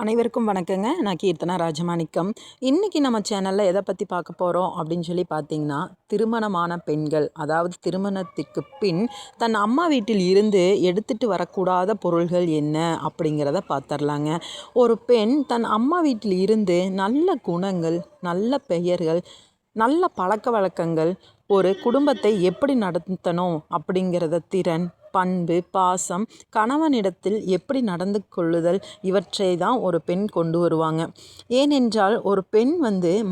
அனைவருக்கும் வணக்கங்க. நான் கீர்த்தனா ராஜமாணிக்கம். இன்றைக்கி நம்ம சேனலில் எதை பற்றி பார்க்க போகிறோம் அப்படின்னு சொல்லி பார்த்தீங்கன்னா, திருமணமான பெண்கள், அதாவது திருமணத்துக்கு பின் தன் அம்மா வீட்டில் இருந்து எடுத்துகிட்டு வரக்கூடாத பொருள்கள் என்ன அப்படிங்கிறத பார்த்துடலாங்க. ஒரு பெண் தன் அம்மா வீட்டில் இருந்து நல்ல குணங்கள், நல்ல பெயர்கள், நல்ல பழக்க வழக்கங்கள், ஒரு குடும்பத்தை எப்படி நடத்தணும் அப்படிங்கிறத திறன், பண்பு, பாசம், கணவனிடத்தில் எப்படி நடந்து கொள்ளுதல், இவற்றை தான் ஒரு பெண் கொண்டு வருவாங்க. ஏனென்றால் ஒரு பெண்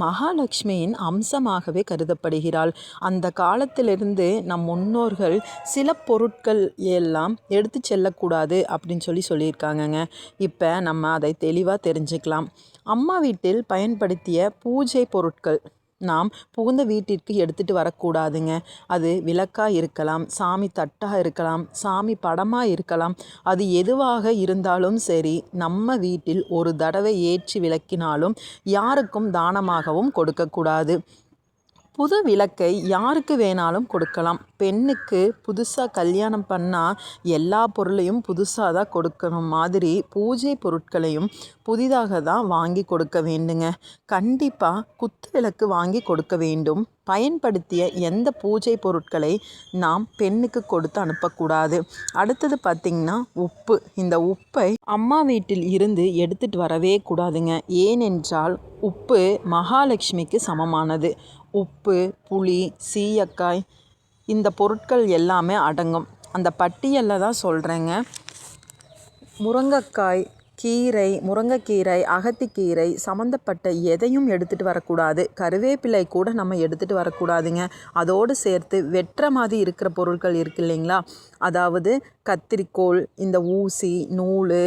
மகாலட்சுமியின் அம்சமாகவே கருதப்படுகிறாள். அந்த காலத்திலிருந்து நம் முன்னோர்கள் சில பொருட்கள் எல்லாம் எடுத்து செல்லக்கூடாது அப்படின்னு சொல்லியிருக்காங்கங்க. இப்போ நம்ம அதை தெளிவாக தெரிஞ்சுக்கலாம். அம்மா வீட்டில் பயன்படுத்திய பூஜை பொருட்கள் நாம் புகுந்த வீட்டிற்கு எடுத்துகிட்டு வரக்கூடாதுங்க. அது விளக்காக இருக்கலாம், சாமி தட்டாக இருக்கலாம், சாமி படமாக இருக்கலாம். அது எதுவாக இருந்தாலும் சரி, நம்ம வீட்டில் ஒரு தடவை ஏற்றி விளக்கினாலும் யாருக்கும் தானமாகவும் கொடுக்கக்கூடாது. புது விளக்கை யாருக்கு வேணாலும் கொடுக்கலாம். பெண்ணுக்கு புதுசாக கல்யாணம் பண்ணால் எல்லா பொருளையும் புதுசாக தான் கொடுக்கணும் மாதிரி பூஜை பொருட்களையும் புதிதாக தான் வாங்கி கொடுக்க வேண்டுங்க. கண்டிப்பாக குத்து விளக்கு வாங்கி கொடுக்க வேண்டும். பயன்படுத்திய எந்த பூஜை பொருட்களை நாம் பெண்ணுக்கு கொடுத்து அனுப்பக்கூடாது. அடுத்தது பார்த்திங்கன்னா உப்பு. இந்த உப்பை அம்மா வீட்டில் இருந்து எடுத்துகிட்டு வரவே கூடாதுங்க. ஏனென்றால் உப்பு மகாலட்சுமிக்கு சமமானது. உப்பு, புளி, சீயக்காய், இந்த பொருட்கள் எல்லாமே அடங்கும். அந்த பட்டியலில் தான் சொல்கிறேங்க. முருங்கைக்காய், கீரை, முருங்கைக்கீரை, அகத்திக்கீரை சம்மந்தப்பட்ட எதையும் எடுத்துகிட்டு வரக்கூடாது. கருவேப்பிலை கூட நம்ம எடுத்துகிட்டு வரக்கூடாதுங்க. அதோடு சேர்த்து வெட்டுற மாதிரி இருக்கிற பொருட்கள் இருக்குது இல்லைங்களா, அதாவது கத்திரிக்கோல், இந்த ஊசி, நூல்,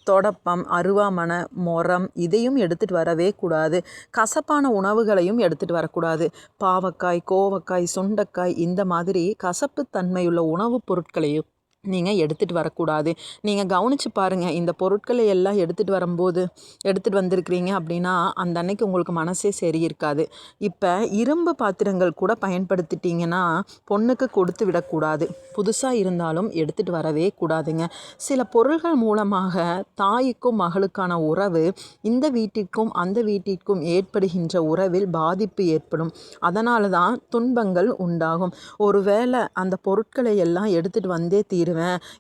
தொடப்பம், அருவாமனை, முறம், இதையும் எடுத்துகிட்டு வரவே கூடாது. கசப்பான உணவுகளையும் எடுத்துகிட்டு வரக்கூடாது. பாவக்காய், கோவக்காய், சுண்டைக்காய், இந்த மாதிரி கசப்பு தன்மையுள்ள உணவுப் பொருட்களையும் நீங்கள் எடுத்துகிட்டு வரக்கூடாது. நீங்கள் கவனித்து பாருங்கள். இந்த பொருட்களை எல்லாம் எடுத்துகிட்டு வந்திருக்கிறீங்க அப்படின்னா அந்த அன்னைக்கு உங்களுக்கு மனசே சரி இருக்காது. இப்போ இரும்பு பாத்திரங்கள் கூட பயன்படுத்திட்டிங்கன்னா பொண்ணுக்கு கொடுத்து விடக்கூடாது. புதுசாக இருந்தாலும் எடுத்துகிட்டு வரவே கூடாதுங்க. சில பொருள்கள் மூலமாக தாய்க்கும் மகளுக்கான உறவு, இந்த வீட்டிற்கும் அந்த வீட்டிற்கும் ஏற்படுகின்ற உறவில் பாதிப்பு ஏற்படும். அதனால தான் துன்பங்கள் உண்டாகும். ஒருவேளை அந்த பொருட்களை எல்லாம் எடுத்துகிட்டு வந்தே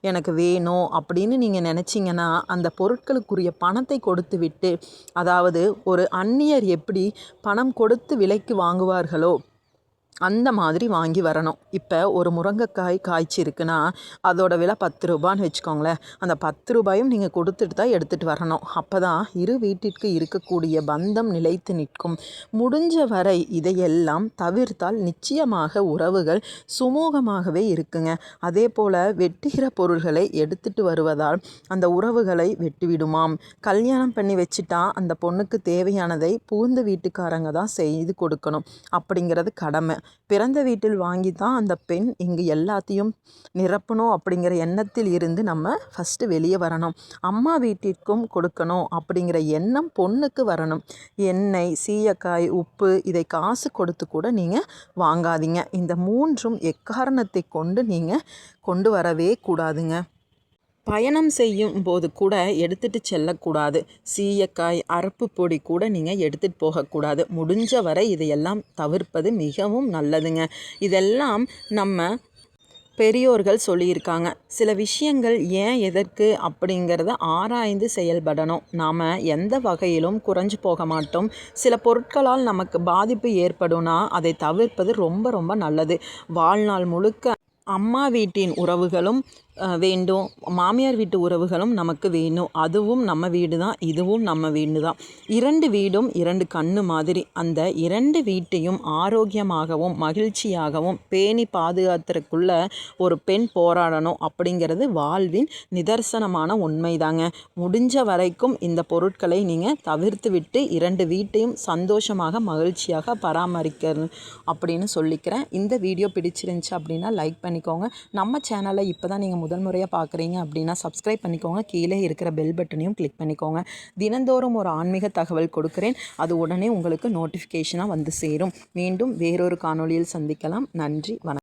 எனக்கு வேணும் அப்படின்னு நீங்கள் நினச்சிங்கன்னா அந்த பொருட்களுக்குரிய பணத்தை கொடுத்து விட்டு, அதாவது ஒரு அந்நியர் எப்படி பணம் கொடுத்து விலைக்கு வாங்குவார்களோ அந்த மாதிரி வாங்கி வரணும். இப்போ ஒரு முருங்கைக்காய் காய்ச்சிருக்குன்னா அதோட விலை 10 ரூபான்னு வச்சுக்கோங்களேன். அந்த 10 ரூபாயும் நீங்கள் கொடுத்துட்டு தான் எடுத்துகிட்டு வரணும். அப்போ தான் இரு வீட்டிற்கு இருக்கக்கூடிய பந்தம் நிலைத்து நிற்கும். முடிஞ்ச வரை இதையெல்லாம் தவிர்த்தால் நிச்சயமாக உறவுகள் சுமூகமாகவே இருக்குங்க. அதே போல் வெட்டுகிற பொருள்களை எடுத்துகிட்டு வருவதால் அந்த உறவுகளை வெட்டிவிடுமாம். கல்யாணம் பண்ணி வச்சுட்டா அந்த பொண்ணுக்கு தேவையானதை புகுந்த வீட்டுக்காரங்க தான் செய்து கொடுக்கணும் அப்படிங்கிறது கடமை. பிறந்த வீட்டில் வாங்கி தான் அந்த பெண் இங்கு எல்லாத்தையும் நிரப்பணும் அப்படிங்கிற எண்ணத்தில் இருந்து நம்ம ஃபஸ்ட்டு வெளியே வரணும். அம்மா வீட்டிற்கும் கொடுக்கணும் அப்படிங்கிற எண்ணம் பொண்ணுக்கு வரணும். எண்ணெய், சீயக்காய், உப்பு, இதை காசு கொடுத்து கூட நீங்கள் வாங்காதீங்க. இந்த மூன்றும் எக்காரணத்தை கொண்டு நீங்கள் கொண்டு வரவே கூடாதுங்க. பயணம் செய்யும் போது கூட எடுத்துகிட்டு செல்லக்கூடாது. சீயக்காய், அரப்பு பொடி கூட நீங்கள் எடுத்துகிட்டு போகக்கூடாது. முடிஞ்ச வரை இதையெல்லாம் தவிர்ப்பது மிகவும் நல்லதுங்க. இதெல்லாம் நம்ம பெரியோர்கள் சொல்லியிருக்காங்க. சில விஷயங்கள் ஏன் எதற்கு அப்படிங்கிறத ஆராய்ந்து செயல்படணும். நாம் எந்த வகையிலும் குறைஞ்சு போக மாட்டோம். சில பொருட்களால் நமக்கு பாதிப்பு ஏற்படும்னா அதை தவிர்ப்பது ரொம்ப ரொம்ப நல்லது. வாழ்நாள் முழுக்க அம்மா வீட்டின் உறவுகளும் வேண்டும், மாமியார் வீட்டு உறவுகளும் நமக்கு வேணும். அதுவும் நம்ம வீடு தான், இதுவும் நம்ம வீடு தான். 2 வீடும் 2 கண்ணு மாதிரி. அந்த 2 வீட்டையும் ஆரோக்கியமாகவும் மகிழ்ச்சியாகவும் பேணி பாதுகாத்துறதுக்குள்ள ஒரு பெண் போராடணும் அப்படிங்கிறது வாழ்வின் நிதர்சனமான உண்மைதாங்க. முடிஞ்ச வரைக்கும் இந்த பொருட்களை நீங்கள் தவிர்த்து விட்டு 2 வீட்டையும் சந்தோஷமாக மகிழ்ச்சியாக பராமரிக்கணும் அப்படின்னு சொல்லிக்கிறேன். இந்த வீடியோ பிடிச்சிருந்துச்சு அப்படின்னா லைக் பண்ணிக்கோங்க. நம்ம சேனலை இப்போ தான் நீங்கள் முதல் முறையாக பார்க்குறீங்க அப்படின்னா சப்ஸ்கிரைப் பண்ணிக்கோங்க. கீழே இருக்கிற பெல் பட்டனையும் கிளிக் பண்ணிக்கோங்க. தினந்தோறும் ஒரு ஆன்மீக தகவல் கொடுக்குறேன். அது உடனே உங்களுக்கு நோட்டிஃபிகேஷனாக வந்து சேரும். மீண்டும் வேறொரு காணொளியில் சந்திக்கலாம். நன்றி, வணக்கம்.